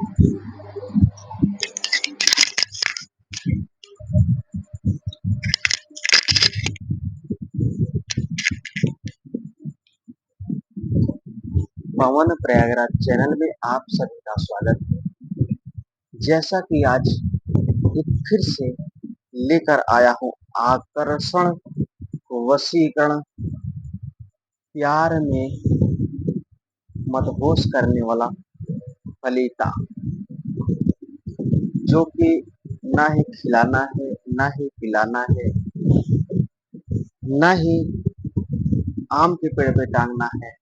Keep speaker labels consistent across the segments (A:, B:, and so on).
A: पवन Prayagraj channel में आप सभी का स्वागत है। जैसा कि आज एक फिर से लेकर आया हूँ आकर्षण, वशीकरण, प्यार में मदहोश करने वाला फलीता, जो कि ना ही खिलाना है, ना ही पिलाना है, ना ही आम के पेड़ पे टांगना है,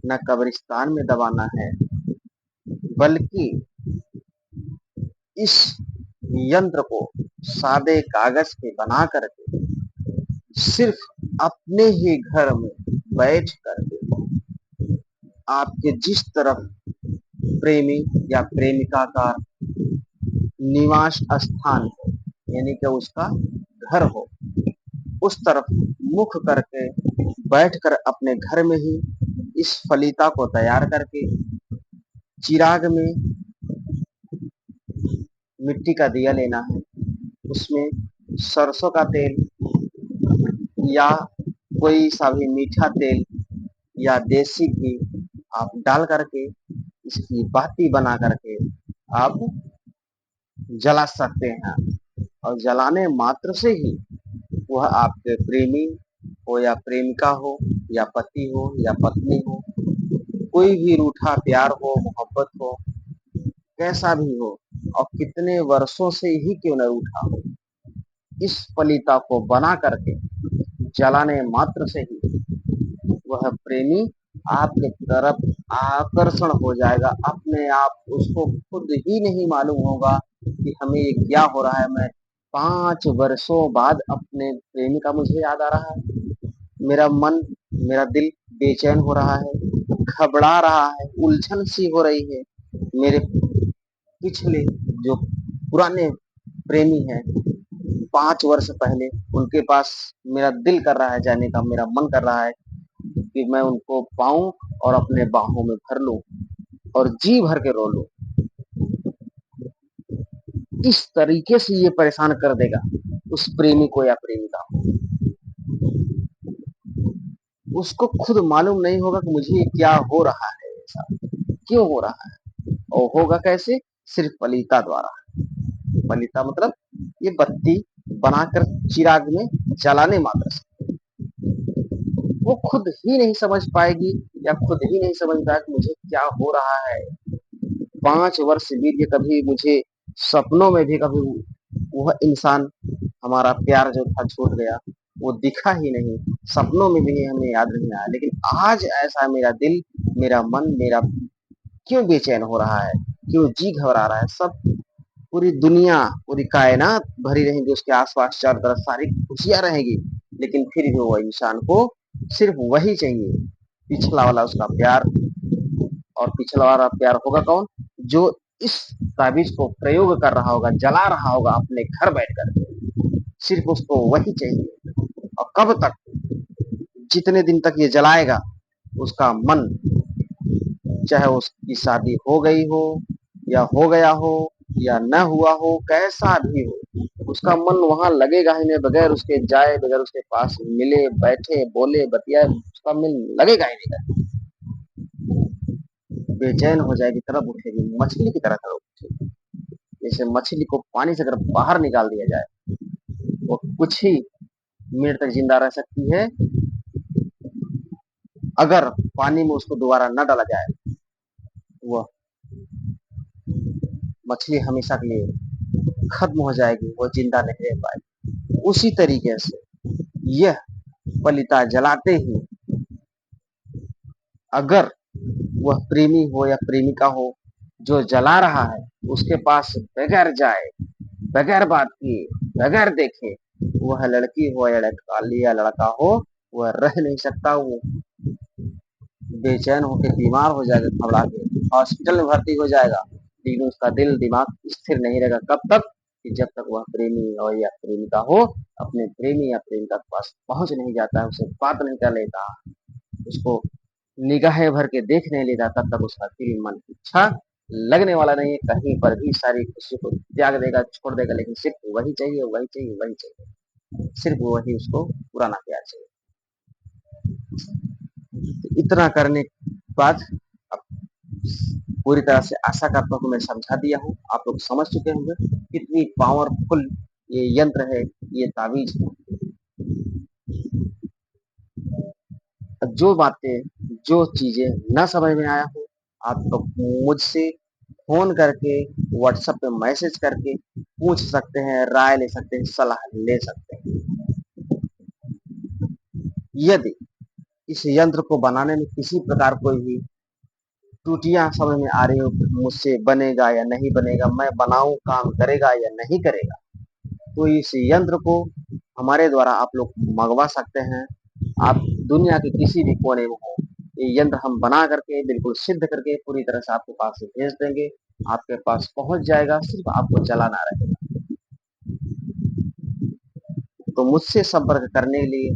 A: न कब्रिस्तान में दबाना है, बल्कि इस यंत्र को सादे कागज पे बना करके सिर्फ अपने ही घर में बैठ करके आपके जिस तरफ प्रेमी या प्रेमिका का निवास स्थान हो, यानी कि उसका घर हो, उस तरफ मुख करके बैठकर अपने घर में ही इस फलीता को तैयार करके चिराग में मिट्टी का दिया लेना है, उसमें सरसों का तेल या कोई सा भी मीठा तेल या देसी घी आप डाल करके इसकी बाती बना करके आप जला सकते हैं। और जलाने मात्र से ही वह आपके प्रेमी हो या प्रेमिका हो या पति हो या पत्नी हो, कोई भी रूठा प्यार हो, मोहब्बत हो, कैसा भी हो और कितने वर्षों से ही क्यों न रूठा हो, इस फलिता को बना करके जलाने मात्र से ही वह प्रेमी आपके तरफ आकर्षण हो जाएगा। अपने आप उसको खुद ही नहीं मालूम होगा कि हमें ये क्या हो रहा है। मैं 5 वर्षों बाद अपने प्रेमी का मुझे याद आ रहा है, मेरा मन, मेरा दिल बेचैन हो रहा है, घबरा रहा है, उलझन सी हो रही है। मेरे पिछले जो पुराने प्रेमी हैं, 5 वर्ष पहले, उनके पास मेरा दिल कर रहा है जाने का, मेरा मन कर रहा है कि मैं उनको पाऊं और अपने बाहों में भर लूं और जी भर के रो लूं। इस तरीके से ये परेशान कर देगा उस प्रेमी को या प्रेमिका को। उसको खुद मालूम नहीं होगा कि मुझे क्या हो रहा है, ऐसा क्यों हो रहा है, और होगा कैसे? सिर्फ पलीता द्वारा। पलीता मतलब ये बत्ती बनाकर चिराग में जलाने मात्र से वो खुद ही नहीं समझ पाएगी या खुद ही नहीं समझ पाएगा कि मुझे क्या हो रहा है। 5 वर्ष बीत गए, कभी मुझे सपनों में भी कभी वह इंसान, हमारा प्यार जो था छूट गया, वो दिखा ही नहीं, सपनों में भी हमें याद नहीं आया। लेकिन आज ऐसा मेरा दिल, मेरा मन, मेरा क्यों बेचैन हो रहा है, क्यों जी घबरा रहा है। सब पूरी दुनिया, पूरी कायनात भरी रहेंगी उसके आसपास, चारों तरफ सारी खुशियां रहेगी, लेकिन फिर भी वो इंसान को सिर्फ वही चाहिए, पिछला वाला उसका प्यार। और पिछला वाला प्यार होगा कौन? जो इस ताबीज को प्रयोग कर रहा होगा, जला रहा होगा अपने घर बैठकर, सिर्फ उसको वही चाहिए। और कब तक? जितने दिन तक ये जलाएगा उसका मन, चाहे उसकी शादी हो गई हो या हो गया हो या न हुआ हो, कैसा भी हो, उसका मन वहां लगेगा ही नहीं। बगैर उसके जाए, बगैर उसके पास मिले, बैठे, बोले, बतियाए, उसका मन लगेगा ही नहीं। बेचैन हो जाएगी, तरफ उठेगी, मछली की तरह तरफ उठेगी। जैसे मछली को पानी से अगर बाहर निकाल दिया जाए, वो कुछ ही मिनट तक जिंदा रह सकती है। अगर पानी में उसको दोबारा न डाला जाए, वह मछली हमेशा के लिए खत्म हो जाएगी, वो जिंदा नहीं रह पाएगी। उसी तरीके से यह पलिता जलाते ही, अगर वह प्रेमी हो या प्रेमिका हो, जो जला रहा है उसके पास बगैर जाए, बगैर बात किए, बगैर देखे, वह लड़की हो या लड़का, या लड़का हो, वह रह नहीं सकता। वो बेचैन होकर बीमार हो जाएगा, घबरा के हॉस्पिटल में भर्ती हो जाएगा, लेकिन उसका दिल दिमाग स्थिर नहीं रहेगा। कब तक? कि जब तक वह प्रेमी और या प्रेमिका हो अपने प्रेमी या प्रेमिका के पास पहुंच नहीं जाता है, उसे बात नहीं कर लेता, उसको निगाहें भर के देख नहीं लेता, तब तक उसका दिल, मन, इच्छा लगने वाला नहीं है, कहीं पर भी सारी खुशी को त्याग देगा, छोड़ देगा, लेकिन सिर्फ वही चाहिए, वही चाहिए, वही चाहिए, सिर्फ वही उसको पुराना प्यार चाहिए। तो इतना करने के बाद अब पूरी तरह से आशा करता हूँ मैं समझा दिया हूँ, आप लोग समझ चुके होंगे कितनी पावरफुल ये यंत्र है, ये ताबीज है। जो बातें, जो चीजें न समझ में आया हो, आप तो मुझसे फोन करके, व्हाट्सएप पे मैसेज करके पूछ सकते हैं, राय ले सकते हैं, सलाह ले सकते हैं। यदि इस यंत्र को बनाने में किसी प्रकार कोई भी त्रुटियां समझ में आ रही हो, मुझसे बनेगा या नहीं बनेगा, मैं बनाऊं काम करेगा या नहीं करेगा, तो इस यंत्र को हमारे द्वारा आप लोग मंगवा सकते हैं। आप दुनिया के किसी भी कोने में हो, ये यंत्र हम बना करके बिल्कुल सिद्ध करके पूरी तरह से आपके पास भेज देंगे। आपके पास पहुंच जाएगा, सिर्फ आपको चलाना रहेगा। तो मुझसे संपर्क करने के लिए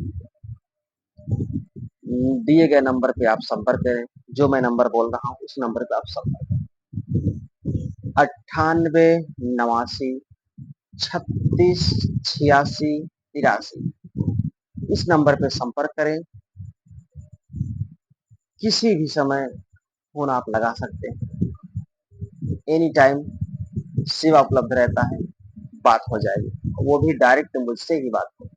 A: दिए गए नंबर पे आप संपर्क करें। जो मैं नंबर बोल रहा हूँ उस नंबर पे आप संपर्क करें। 98 89 36 86 83, इस नंबर पे संपर्क करें। किसी भी समय फोन आप लगा सकते हैं, एनी टाइम सेवा उपलब्ध रहता है, बात हो जाएगी, वो भी डायरेक्ट मुझसे ही बात हो,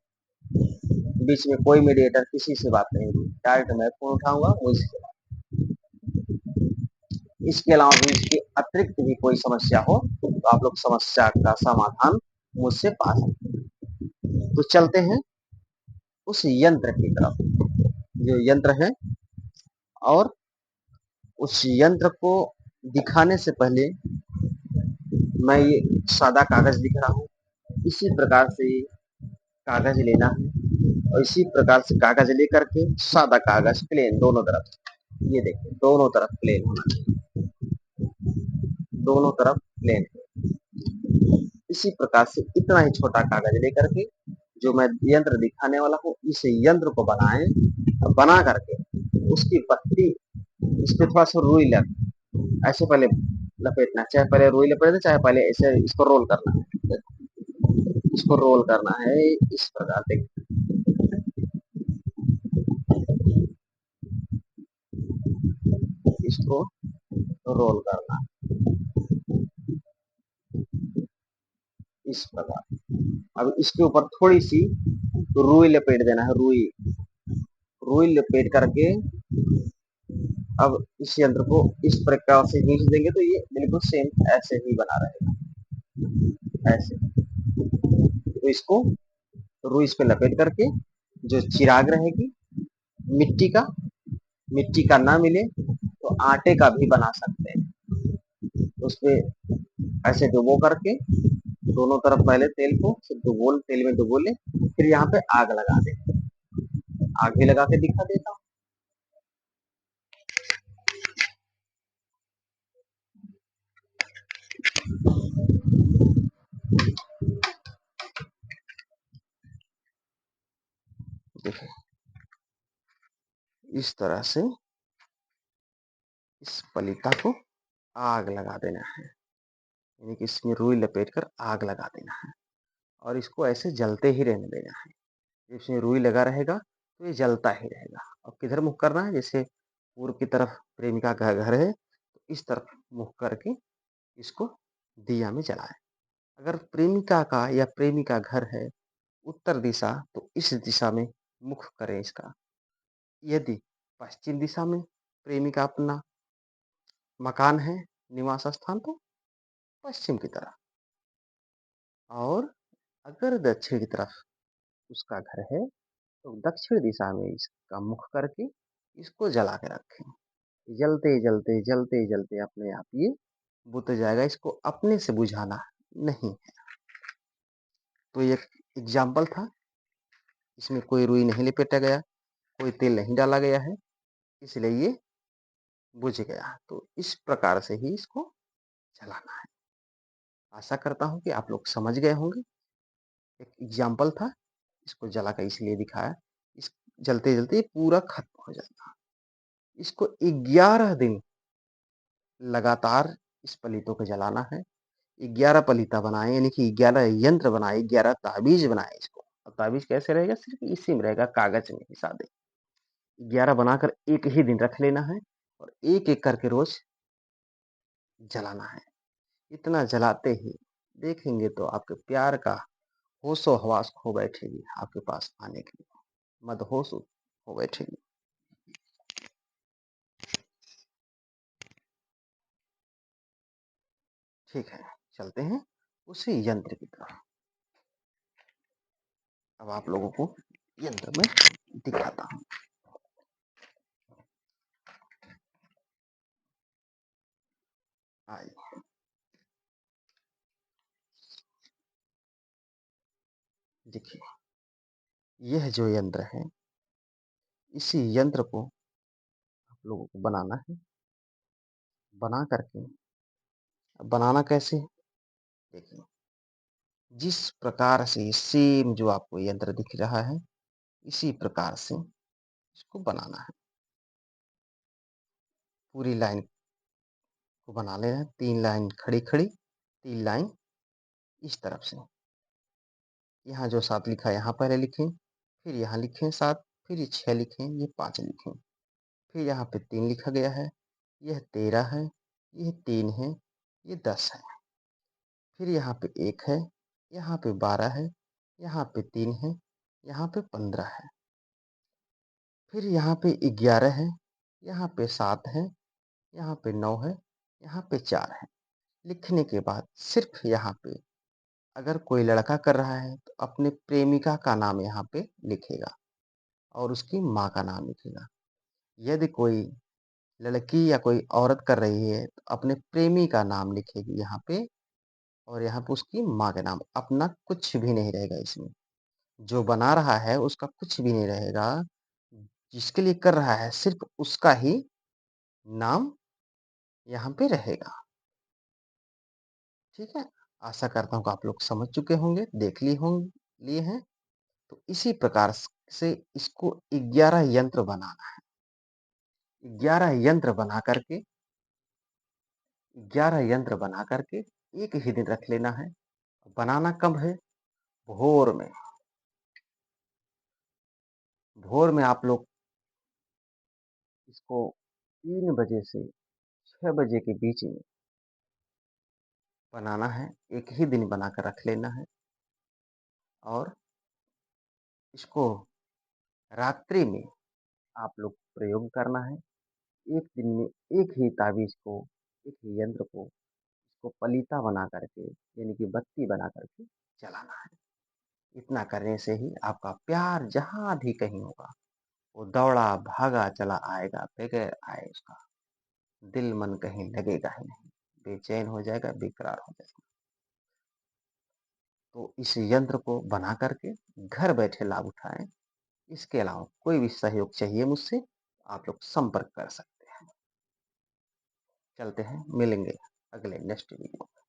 A: बीच में कोई मीडिएटर किसी से बात नहीं होगी, डायरेक्ट मैं फोन उठाऊंगा, मुझसे बात। इसके अलावा भी, इसके अतिरिक्त भी कोई समस्या हो तो आप लोग समस्या का समाधान मुझसे पा सकते हैं। तो चलते हैं उस यंत्र की तरफ, जो यंत्र है, और उस यंत्र को दिखाने से पहले मैं ये सादा कागज दिख रहा हूँ, इसी प्रकार से कागज लेना है, और इसी प्रकार से कागज लेकर के, सादा कागज प्लेन दोनों तरफ, ये देखिए दोनों तरफ प्लेन होना चाहिए, दोनों तरफ प्लेन। इसी प्रकार से इतना ही छोटा कागज लेकर के, जो मैं यंत्र दिखाने वाला हूँ, इस यंत्र को बनाएं, बना करके उसकी पत्ती, इस पे थोड़ा सा रुई लग ऐसे पहले लपेटना, चाहे पहले रुई लपेट दे, चाहे पहले ऐसे इसको रोल करना है, इसको रोल करना है इस प्रकार से, इसको रोल करना इस प्रकार। अब इसके ऊपर थोड़ी सी रुई लपेट देना है, रुई, रुई लपेट करके अब इस यंत्र को इस प्रकार से खींच देंगे तो ये बिल्कुल सेम ऐसे ही बना रहेगा, ऐसे। तो इसको रुई इस पे लपेट करके, जो चिराग रहेगी मिट्टी का, मिट्टी का ना मिले तो आटे का भी बना सकते हैं, उस पे ऐसे डुबो करके दोनों तरफ पहले तेल को डुबो, तेल में डुबो ले, फिर यहाँ पे आग लगा दे, आग भी लगा के दिखा देता हूँ। देखिए इस तरह से इस पलीता को आग लगा देना है, यानी कि इसमें रुई लपेट कर आग लगा देना है, और इसको ऐसे जलते ही रहने देना है। इसमें रुई लगा रहेगा तो ये जलता ही रहेगा। और किधर मुख करना है, जैसे पूर्व की तरफ प्रेमिका का घर है, तो इस तरफ मुख करके इसको दिया में जलाएं। अगर प्रेमिका का या प्रेमी का घर है उत्तर दिशा, तो इस दिशा में मुख करें इसका। यदि पश्चिम दिशा में प्रेमी का अपना मकान है, निवास स्थान, तो पश्चिम की तरफ। और अगर दक्षिण की तरफ उसका घर है तो दक्षिण दिशा में इसका मुख करके इसको जला के रखें। जलते जलते जलते जलते अपने आप ये बुझ जाएगा, इसको अपने से बुझाना नहीं है। तो ये एक एग्जाम्पल था, इसमें कोई रुई नहीं लपेटा गया, कोई तेल नहीं डाला गया है, इसलिए ये बुझ गया। तो इस प्रकार से ही इसको जलाना है। आशा करता हूँ कि आप लोग समझ गए होंगे। एक एग्जाम्पल था, इसको जला कर इसलिए दिखाया, इस जलते जलते पूरा खत्म हो जाता। इसको 11 दिन लगातार इस पलीतों को जलाना है। 11 पलीता बनाए, यानी कि 11 यंत्र बनाए, 11 ताबीज बनाए इसको। और ताबीज कैसे रहेगा? सिर्फ इसी में रहेगा, कागज में ही सादे। 11 बनाकर एक ही दिन रख लेना है और एक एक करके रोज जलाना है। इतना जलाते ही देखेंगे तो आपके प्यार का होशो हवास खो बैठेगी, आपके पास आने के लिए मदहोश हो बैठेगी। ठीक है, चलते हैं उसी यंत्र की तरफ। अब आप लोगों को यंत्र में दिखाता हूं। आइए, देखिए, यह जो यंत्र है, इसी यंत्र को आप लोगों को बनाना है। बना करके, अब बनाना कैसे? देखिए, जिस प्रकार से सेम जो आपको यंत्र दिख रहा है, इसी प्रकार से इसको बनाना है। पूरी लाइन को बना लेना है। 3 लाइन खड़ी-खड़ी, 3 लाइन इस तरफ से। यहाँ जो 7 लिखा है यहाँ पहले लिखें, फिर यहाँ लिखें 7, फिर ये 6 लिखें, ये 5 लिखें। फिर यहाँ पे 3 लिखा गया है, यह 13 है, यह 3 है, ये 10 है। फिर यहाँ पे 1 है, यहाँ पे 12 है, यहाँ पे 3 है, यहाँ पे 15 है। फिर यहाँ पे 11 है, यहाँ पे 7 है, यहाँ पे 9 है, यहाँ पे 4 है। लिखने के बाद सिर्फ यहाँ पे अगर कोई लड़का कर रहा है तो अपने प्रेमिका का नाम यहाँ पे लिखेगा और उसकी माँ का नाम लिखेगा। यदि कोई लड़की या कोई औरत कर रही है तो अपने प्रेमी का नाम लिखेगी यहाँ पे और यहाँ पे उसकी माँ का नाम। अपना कुछ भी नहीं रहेगा इसमें। जो बना रहा है उसका कुछ भी नहीं रहेगा। जिसके लिए कर रहा है सिर्फ उसका ही नाम यहाँ पे रहेगा। ठीक है? आशा करता हूँ कि आप लोग समझ चुके होंगे, देख लिए हैं। तो इसी प्रकार से इसको 11 यंत्र बनाना है। 11 यंत्र बना करके 11 यंत्र बना करके एक ही दिन रख लेना है। बनाना कब है? भोर में। भोर में आप लोग इसको 3 बजे से 6 बजे के बीच में बनाना है। एक ही दिन बनाकर रख लेना है और इसको रात्रि में आप लोग प्रयोग करना है। एक दिन में एक ही ताबीज़ को, एक ही यंत्र को, इसको पलीता बना करके, यानी कि बत्ती बना करके जलाना है। इतना करने से ही आपका प्यार जहाँ भी कहीं होगा, वो दौड़ा भागा चला आएगा, बगैर आए उसका दिल मन कहीं लगेगा ही नहीं, बेचैन हो जाएगा, बेकरार हो जाएगा। तो इस यंत्र को बना करके घर बैठे लाभ उठाएं। इसके अलावा कोई भी सहयोग चाहिए मुझसे, आप लोग संपर्क कर सकते हैं। चलते हैं, मिलेंगे अगले नेक्स्ट वीडियो में।